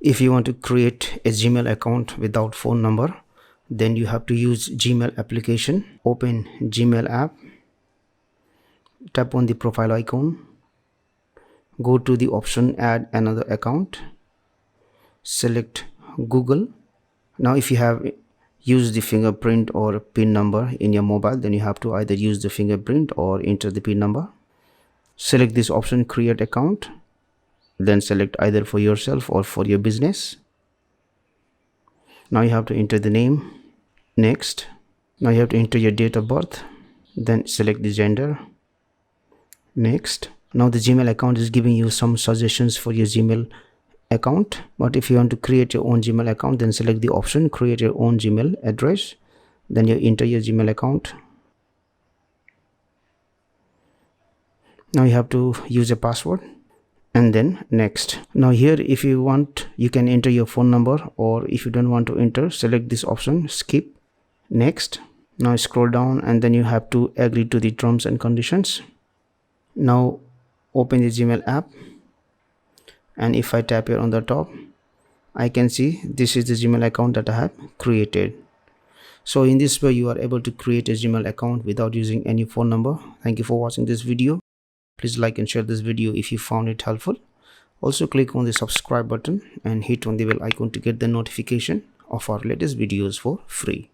If you want to create a Gmail account without phone number, then you have to use Gmail application. Open Gmail app, tap on the profile icon, go to the option add another account, select Google. Now if you have used the fingerprint or PIN number in your mobile, then you have to either use the fingerprint or enter the PIN number. Select this option, create account, then select either for yourself or for your business. Now you have to enter the name. Next, now you have to enter your date of birth, then select the gender. Next, now the Gmail account is giving you some suggestions for your Gmail account, but if you want to create your own Gmail account, then select the option create your own Gmail address, then you enter your Gmail account. Now you have to use a password, and then next. Now here, if you want, you can enter your phone number, or if you don't want to enter, select this option, skip. Next. Now scroll down, and then you have to agree to the terms and conditions. Now open the Gmail app, and if I tap here on the top, I can see this is the Gmail account that I have created. So in this way you are able to create a Gmail account without using any phone number. Thank you for watching this video. Please like and share this video if you found it helpful. Also click on the subscribe button and hit on the bell icon to get the notification of our latest videos for free.